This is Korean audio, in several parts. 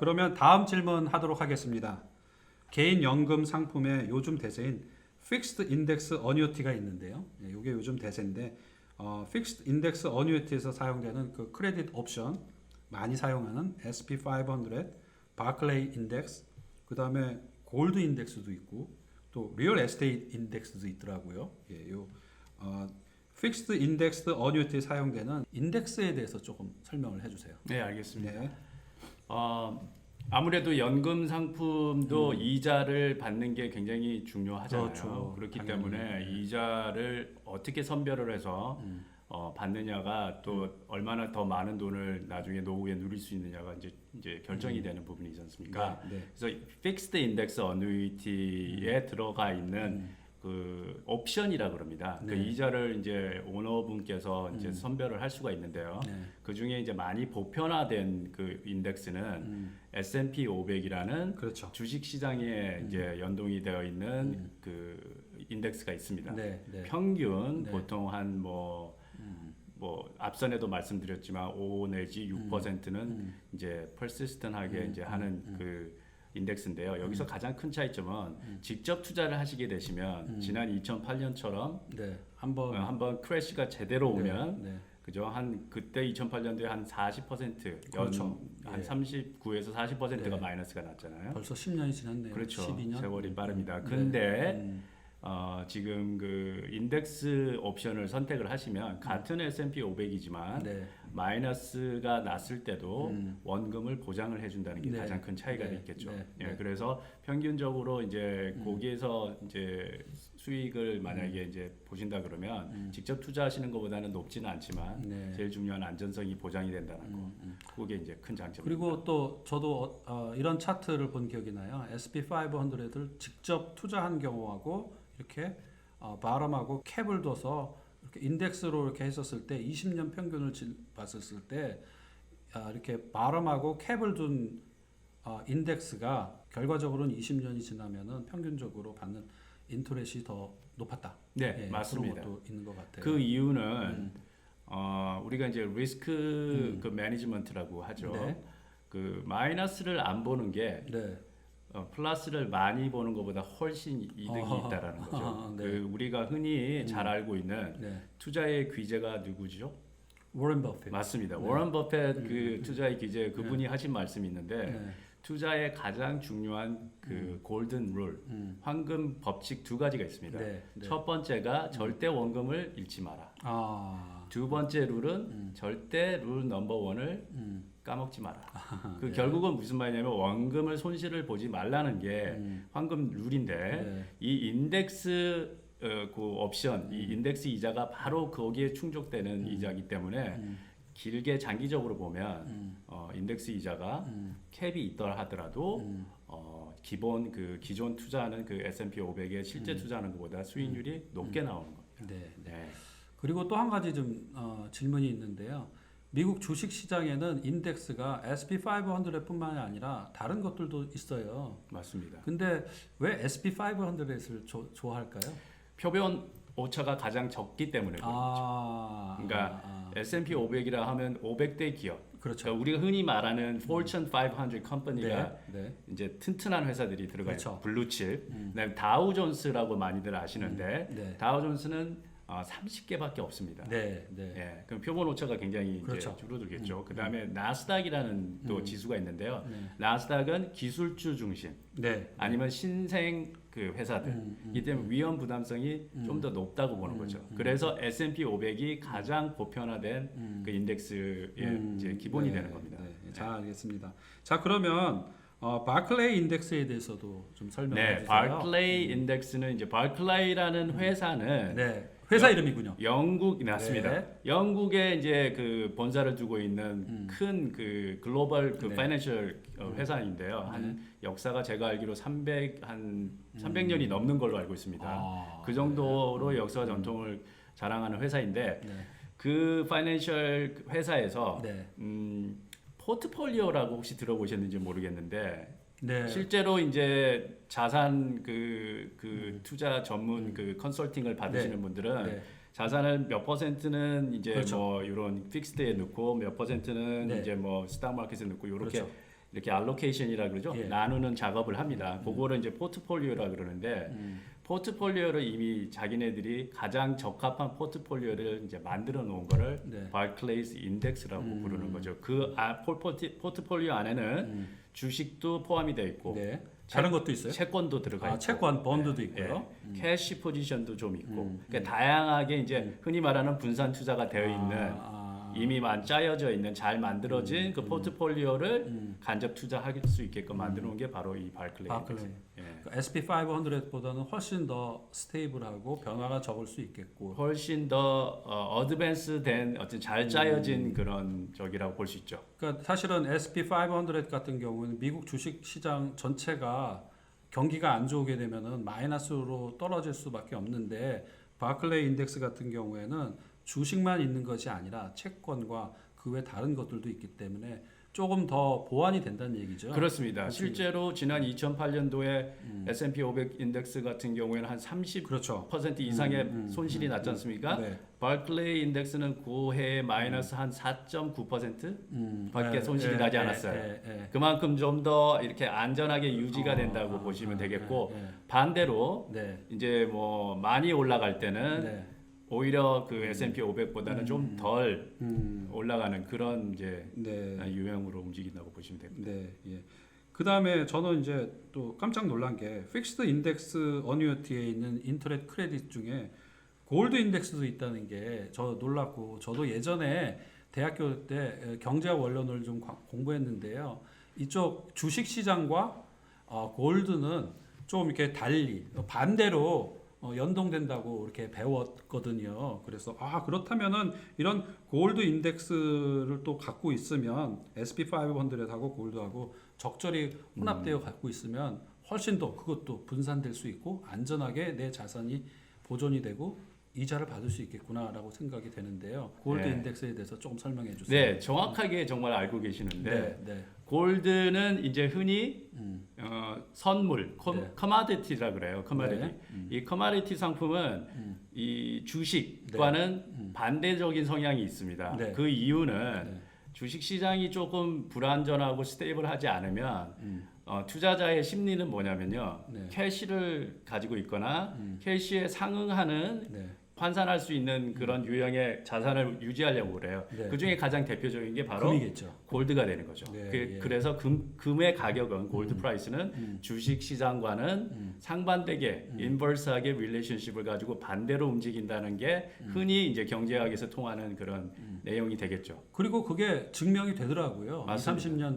그러면 다음 질문 하도록 하겠습니다. 개인 연금 상품의 요즘 대세인 Fixed Index Annuity가 있는데요. 이게 요즘 대세인데 Fixed Index Annuity에서 사용되는 그 크레딧 옵션 많이 사용하는 SP500, 바클레이 인덱스, 그 다음에 골드 인덱스도 있고 또 리얼 에스테이트 인덱스도 있더라고요. 요 Fixed Indexed Annuity에 사용되는 인덱스에 대해서 조금 설명을 해주세요. 네, 알겠습니다. 네. 아무래도 연금 상품도 이자를 받는 게 굉장히 중요하잖아요. 그렇죠. 그렇기 당연히. 때문에 이자를 어떻게 선별을 해서 받느냐가 또 얼마나 더 많은 돈을 나중에 노후에 누릴 수 있느냐가 이제 결정이 되는 부분이지 않습니까? 네. 그래서 Fixed Index Annuity에 들어가 있는 그 옵션이라 그럽니다. 네. 그 이자를 이제 오너분께서 이제 선별을 할 수가 있는데요. 네. 그 중에 이제 많이 보편화된 그 인덱스는 S&P 500이라는 그렇죠. 주식 시장에 이제 연동이 되어 있는 그 인덱스가 있습니다. 네. 네. 평균 네. 보통 한 뭐 앞선에도 말씀드렸지만 5 내지 6%는 이제 persistent하게 이제 하는 그 인덱스인데요. 여기서 가장 큰 차이점은 직접 투자를 하시게 되시면 지난 2008년처럼 네. 한번 한번 크래시가 제대로 오면 네. 그죠? 한 그때 2008년도에 한 40% 그렇죠. 한 예. 39에서 40%가 네. 마이너스가 났잖아요. 벌써 10년이 지났네요. 그렇죠. 12년. 세월이 빠릅니다. 네. 근데 지금 그 인덱스 옵션을 선택을 하시면 같은 S&P 500이지만 네. 마이너스가 났을 때도 원금을 보장을 해준다는 게 네. 가장 큰 차이가 네. 있겠죠. 네. 예, 네. 그래서 평균적으로 이제 거기에서 이제 수익을 만약에 이제 보신다 그러면 직접 투자하시는 것보다는 높지는 않지만 네. 제일 중요한 안전성이 보장이 된다는 거. 그게 이제 큰 장점입니다. 그리고 또 저도 이런 차트를 본 기억이 나요. SP500을 직접 투자한 경우하고 이렇게 바람하고 캡을 둬서 이렇게 인덱스로 이렇게 했었을 때 20년 평균을 봤었을 때 이렇게 바람하고 캡을 둔 인덱스가 결과적으로는 20년이 지나면은 평균적으로 받는 인터레스트가 더 높았다. 네, 예, 맞습니다. 그런 것도 있는 것 같아요. 그 이유는 우리가 이제 리스크 그 매니지먼트라고 하죠. 네. 그 마이너스를 안 보는 게 네. 플러스를 많이 보는 것보다 훨씬 이득이 있다라는 거죠. 네. 그 우리가 흔히 잘 알고 있는 네. 투자의 귀재가 누구죠? 워런 버핏. 맞습니다. 네. 워런 버핏 그 투자의 귀재 그분이 하신 말씀이 있는데 네. 투자의 가장 중요한 그 골든 룰, 황금 법칙 두 가지가 있습니다. 네. 네. 첫 번째가 절대 원금을 잃지 마라. 두 번째 룰은 절대 룰 넘버 원을 까먹지 마라. 그 네. 결국은 무슨 말이냐면 원금을 손실을 보지 말라는 게 황금 룰인데 네. 이 인덱스 그 옵션, 이 인덱스 이자가 바로 거기에 충족되는 이자이기 때문에 길게 장기적으로 보면 인덱스 이자가 캡이 있더라 하더라도 기본 그 기존 투자하는 그 S&P 500에 실제 투자하는 것보다 수익률이 높게 나오는 겁니다. 네. 네. 그리고 또 한 가지 좀 질문이 있는데요. 미국 주식 시장에는 인덱스가 SP500뿐만이 아니라 다른 것들도 있어요. 맞습니다. 근데 왜 SP500을 좋아할까요? 표본 오차가 가장 적기 때문에 그렇죠. 그러니까 S&P 500이라 하면 500대 기업. 그렇죠. 그러니까 우리가 흔히 말하는 Fortune 500 컴퍼니가 네. 이제 튼튼한 회사들이 들어가 그렇죠. 있죠. 블루칩. 그다음에 다우 존스라고 많이들 아시는데 네. 다우 존스는 30개밖에 없습니다. 네. 네. 예, 그럼 표본 오차가 굉장히 그렇죠. 이제 줄어들겠죠. 그다음에 나스닥이라는 또 지수가 있는데요. 네. 나스닥은 기술주 중심 네. 아니면 신생 그 회사들 이 때문에 위험 부담성이 좀 더 높다고 보는 거죠. 그래서 S&P 500이 가장 보편화된 그 인덱스의 이제 기본이 되는 겁니다. 네. 잘 알겠습니다. 자, 그러면 바클레이 인덱스에 대해서도 좀 설명해 네, 주세요. 바클레이 인덱스는 이제 바클레이라는 회사는 네. 회사 이름이군요. 영국 맞습니다. 네. 영국에 이제 그 본사를 두고 있는 큰 그 글로벌 그 네. 파이낸셜 회사인데요. 한 역사가 제가 알기로 300년이 넘는 걸로 알고 있습니다. 그 정도로 역사와 전통을 자랑하는 회사인데 네. 그 파이낸셜 회사에서 네. 포트폴리오라고 혹시 들어보셨는지 모르겠는데 네. 실제로 이제 자산 투자 전문 그 컨설팅을 받으시는 네. 분들은 네. 자산을 몇 퍼센트는 이제 그렇죠. 뭐 이런 픽스드에 넣고 몇 퍼센트는 네. 이제 뭐 스탁 마켓에 넣고 이렇게 그렇죠. 이렇게 알로케이션이라 그러죠. 예. 나누는 작업을 합니다. 그거를 이제 포트폴리오라 그러는데 포트폴리오를 이미 자기네들이 가장 적합한 포트폴리오를 이제 만들어 놓은 거를 네. 바클레이스 인덱스라고 부르는 거죠. 그 포트폴리오 안에는 주식도 포함이 되어 있고 네. 다른 것도 있어요? 채권도 들어가 있고 채권 번드도 있고요. 캐시 포지션도 좀 있고 그러니까 다양하게 이제 흔히 말하는 분산 투자가 되어 있는 이미 짜여져 있는 잘 만들어진 그 포트폴리오를 간접 투자할 수 있게끔 만들어 놓은 게 바로 이 바클레이. 예. S&P 500보다는 훨씬 더 스테이블하고 변화가 적을 수 있겠고 훨씬 더 어드밴스된 어떤 잘 짜여진 그런 적이라고 볼 수 있죠. 그러니까 사실은 S&P 500 같은 경우는 미국 주식 시장 전체가 경기가 안 좋게 되면은 마이너스로 떨어질 수밖에 없는데 바클레이 인덱스 같은 경우에는 주식만 있는 것이 아니라 채권과 그 외 다른 것들도 있기 때문에 조금 더 보완이 된다는 얘기죠. 그렇습니다. 실제로 지난 2008년도에 S&P 500 인덱스 같은 경우에는 한 30% 그렇죠. 이상의 손실이 났지 않습니까? 네. 바클레이 인덱스는 그 해에 마이너스 한 4.9% 밖에 손실이 나지 않았어요. 그만큼 좀 더 이렇게 안전하게 유지가 된다고 보시면 되겠고 반대로 네. 이제 뭐 많이 올라갈 때는 네. 오히려 그 S&P 500보다는 좀 덜 올라가는 그런 이제 네. 유형으로 움직인다고 보시면 됩니다. 네, 예. 그 다음에 저는 이제 또 깜짝 놀란 게 픽스드 인덱스 어뉴어티에 있는 인터넷 크레딧 중에 골드 인덱스도 있다는 게 저 놀랐고 저도 예전에 대학교 때 경제학 원론을 좀 공부했는데요. 이쪽 주식 시장과 골드는 좀 이렇게 달리 반대로 연동된다고 이렇게 배웠거든요. 그래서 그렇다면은 이런 골드 인덱스를 또 갖고 있으면 S&P 500하고 골드하고 적절히 혼합되어 갖고 있으면 훨씬 더 그것도 분산될 수 있고 안전하게 내 자산이 보존이 되고 이자를 받을 수 있겠구나라고 생각이 되는데요. 골드 네. 인덱스에 대해서 조금 설명해 주세요. 네, 정확하게 정말 알고 계시는데 네, 네. 골드는 이제 흔히 선물, 네. 커머디티라 그래요. 커머디티. 네. 이 커머디티 상품은 이 주식과는 반대적인 성향이 있습니다. 네. 그 이유는 네. 주식 시장이 조금 불안전하고 스테이블하지 않으면 투자자의 심리는 뭐냐면요. 네. 캐시를 가지고 있거나 캐시에 상응하는 네. 환산할 수 있는 그런 유형의 자산을 유지하려고 그래요. 네. 그 중에 가장 대표적인 게 바로 금이겠죠. 골드가 되는 거죠. 네, 예. 그래서 금의 가격은 골드 프라이스는 주식 시장과는 상반되게 인버스하게 릴레이션십을 가지고 반대로 움직인다는 게 흔히 이제 경제학에서 통하는 그런 내용이 되겠죠. 그리고 그게 증명이 되더라고요. 맞습니다.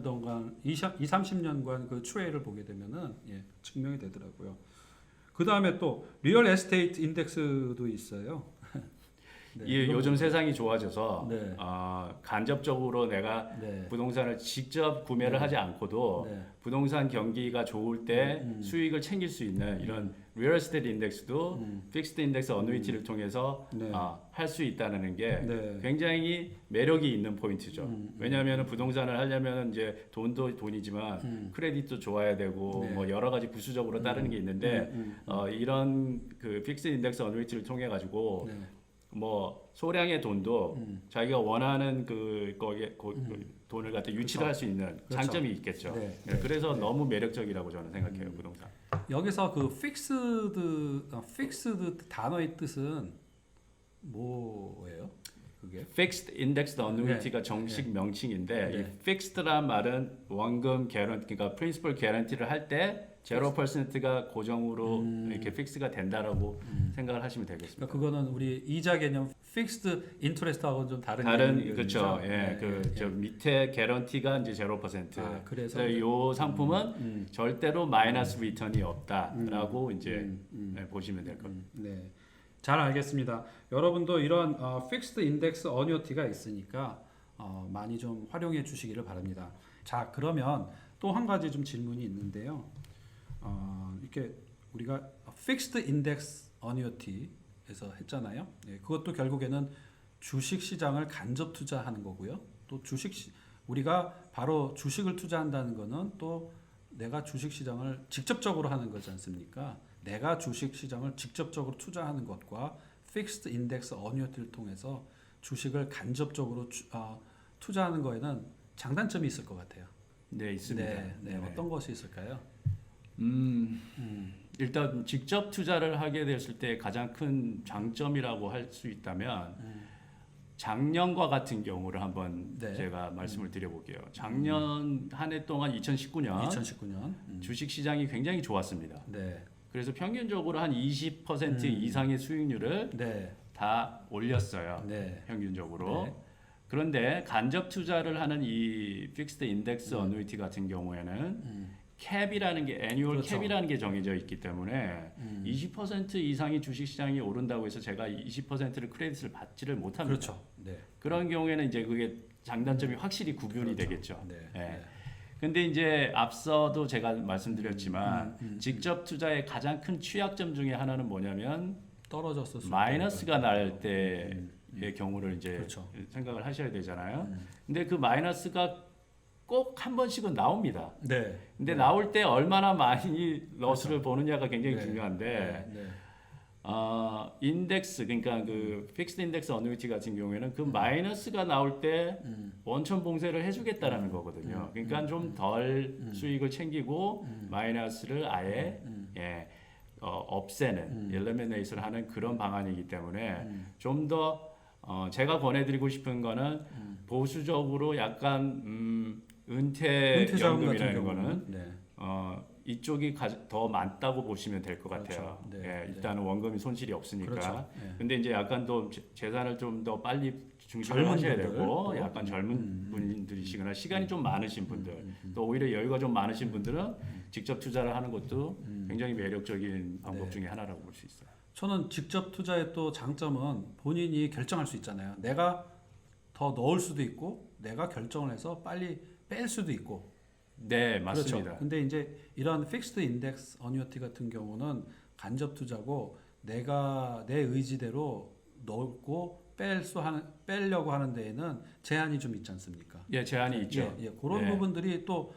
30년간 그 추이를 보게 되면은 증명이 되더라고요. 그 다음에 또 리얼 에스테이트 인덱스도 있어요. 네, 이 요즘 세상이 좋아져서 네. 간접적으로 내가 네. 부동산을 직접 구매를 하지 않고도 네. 부동산 경기가 좋을 때 수익을 챙길 수 있는 이런 리얼 에스테이트 인덱스도 픽스드 인덱스 어누이티를 통해서 네. 할 수 있다는 게 네. 굉장히 매력이 있는 포인트죠. 왜냐하면 부동산을 하려면 이제 돈도 돈이지만 크레딧도 좋아야 되고 네. 뭐 여러 가지 부수적으로 따르는 게 있는데 이런 그 픽스드 인덱스 어누이티를 통해 가지고 네. 뭐 소량의 돈도 자기가 원하는 거기에 돈을 갖다 유치를 할 수 있는 그렇죠. 장점이 있겠죠. 네. 그래서 너무 매력적이라고 저는 생각해요, 부동산. 여기서 그 픽스드 단어의 뜻은 뭐예요? 그게? Fixed Indexed Annuity가 정식 명칭인데 이 Fixed란 말은 원금 개런티, 그러니까 Principal Guarantee를 할 때 0%가 고정으로 이렇게 픽스가 된다라고 생각을 하시면 되겠습니다. 그러니까 그거는 우리 이자 개념 픽스드 인터레스트하고는 좀 다른 개념이죠. 그렇죠. 저 밑에 개런티가 이제 0%. 그래서 이 상품은 절대로 마이너스 리턴이 없다라고 이제 보시면 될 겁니다. 네, 잘 알겠습니다. 여러분도 이런 픽스드 인덱스 어뉴어티가 있으니까 많이 좀 활용해 주시기를 바랍니다. 자, 그러면 또 한 가지 좀 질문이 있는데요. 이렇게 우리가 픽스드 인덱스 어뉴어티에서 했잖아요. 그것도 결국에는 주식 시장을 간접 투자하는 거고요. 또 우리가 바로 주식을 투자한다는 거는 또 내가 주식 시장을 직접적으로 하는 거지 않습니까? 내가 주식 시장을 직접적으로 투자하는 것과 픽스드 인덱스 어뉴어티를 통해서 주식을 간접적으로 투자하는 거에는 장단점이 있을 것 같아요. 네, 있습니다. 네. 어떤 것이 있을까요? 일단 직접 투자를 하게 됐을 때 가장 큰 장점이라고 할 수 있다면 작년과 같은 경우를 한번 네. 제가 말씀을 드려볼게요. 작년 한 해 동안 2019년 주식 시장이 굉장히 좋았습니다. 네. 그래서 평균적으로 한 20% 이상의 수익률을 네. 다 올렸어요. 네. 평균적으로. 네. 그런데 간접 투자를 하는 이 픽스드 인덱스 어누이티 같은 경우에는 캡이라는 게 애뉴얼 그렇죠. 캡이라는 게 정해져 있기 때문에 20% 이상이 주식 시장이 오른다고 해서 제가 20%를 크레딧을 받지를 못합니다. 그렇죠. 네. 그런 경우에는 이제 그게 장단점이 확실히 구분이 그렇죠. 되겠죠. 네. 예. 네. 근데 이제 앞서도 제가 말씀드렸지만 직접 투자의 가장 큰 취약점 중에 하나는 뭐냐면 떨어졌을 수 마이너스가 날 때의 경우를 이제 그렇죠. 생각을 하셔야 되잖아요. 근데 그 마이너스가 꼭 한 번씩은 나옵니다. 네. 근데 나올 때 얼마나 많이 러스를 보느냐가 굉장히 네. 중요한데 네. 인덱스 그러니까 그 픽스드 인덱스 어누이티 같은 경우에는 그 마이너스가 나올 때 원천 봉쇄를 해주겠다라는 거거든요. 그러니까 좀 덜 수익을 챙기고 마이너스를 아예 없애는 엘리미네이션을 하는 그런 방안이기 때문에 좀 더 제가 권해드리고 싶은 거는 보수적으로 약간 은퇴 자금 같은 연금이라는 경우는 거는 네. 이쪽이 더 많다고 보시면 될 것 그렇죠. 같아요. 네, 예, 네. 일단은 원금이 손실이 없으니까. 그렇죠. 네. 근데 이제 약간 또 재산을 좀 더 빨리 증식을 젊은 하셔야 분들, 되고, 또. 약간 젊은 분들이시거나 시간이 좀 많으신 분들, 또 오히려 여유가 좀 많으신 분들은 직접 투자를 하는 것도 굉장히 매력적인 방법 네. 중에 하나라고 볼 수 있어요. 저는 직접 투자의 또 장점은 본인이 결정할 수 있잖아요. 내가 더 넣을 수도 있고 내가 결정을 해서 빨리 뺄 수도 있고. 네, 맞습니다. 그렇죠. 근데 이제 이런 픽스드 인덱스 어뉴티 같은 경우는 간접 투자고 내가 내 의지대로 넣고 빼려고 하는 데에는 제한이 좀 있지 않습니까? 예, 제한이 있죠. 그런 네. 부분들이 또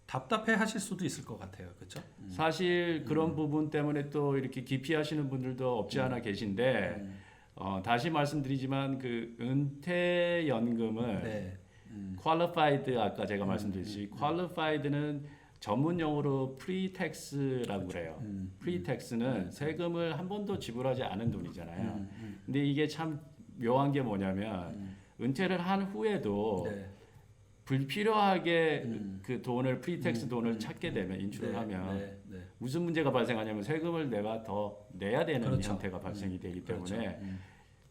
답답해 하실 수도 있을 것 같아요. 그렇죠? 사실 그런 부분 때문에 또 이렇게 기피하시는 분들도 없지 않아 계신데 다시 말씀드리지만 그 은퇴연금을 네. qualified 아까 제가 말씀드렸듯이 qualified는 전문 용어로 pre-tax라고 그래요. pre-tax는 세금을 한 번도 지불하지 않은 돈이잖아요. 근데 이게 참 묘한 게 뭐냐면 은퇴를 한 후에도 네. 불필요하게 그 돈을 프리텍스 돈을 찾게 되면 인출을 하면 네. 무슨 문제가 발생하냐면 세금을 내가 더 내야 되는 그렇죠. 형태가 발생이 되기 그렇죠. 때문에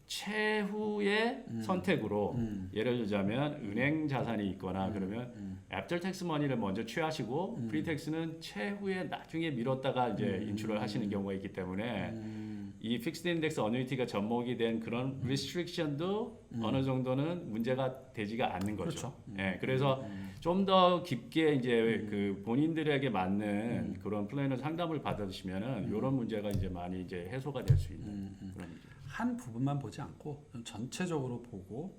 최후의 선택으로 예를 들자면 은행 자산이 있거나 그러면 애프터 텍스 머니를 먼저 취하시고 프리텍스는 최후에 나중에 미뤘다가 이제 인출을 하시는 경우가 있기 때문에 이 픽스드 인덱스 어뉴이티가 접목이 된 그런 리스트릭션도 어느 정도는 문제가 되지가 않는 거죠. 그렇죠. 예, 그래서 좀 더 깊게 이제 그 본인들에게 맞는 그런 플래너 상담을 받으시면은 이런 문제가 이제 많이 이제 해소가 될 수 있는 그런 문제. 한 부분만 보지 않고 좀 전체적으로 보고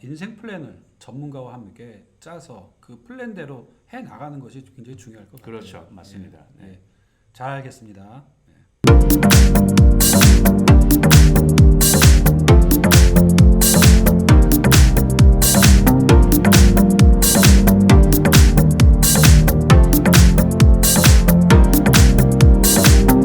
인생 플랜을 전문가와 함께 짜서 그 플랜대로 해 나가는 것이 굉장히 중요할 것 같아요. 그렇죠, 맞습니다. 네. 잘 알겠습니다.